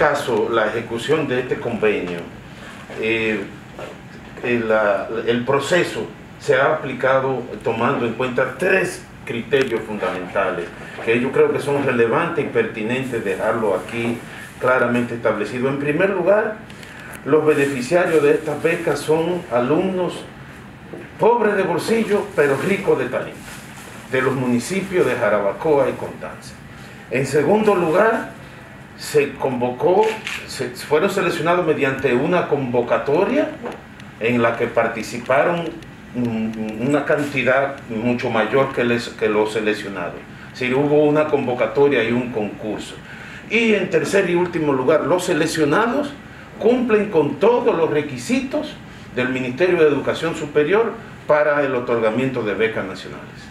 caso, la ejecución de este convenio, el proceso se ha aplicado tomando en cuenta tres criterios fundamentales que yo creo que son relevantes y pertinentes dejarlo aquí claramente establecido. En primer lugar, los beneficiarios de estas becas son alumnos pobres de bolsillo pero ricos de talento, de los municipios de Jarabacoa y Constanza. En segundo lugar, fueron seleccionados mediante una convocatoria en la que participaron una cantidad mucho mayor que los seleccionados. Es decir, hubo una convocatoria y un concurso. Y en tercer y último lugar, los seleccionados cumplen con todos los requisitos del Ministerio de Educación Superior para el otorgamiento de becas nacionales.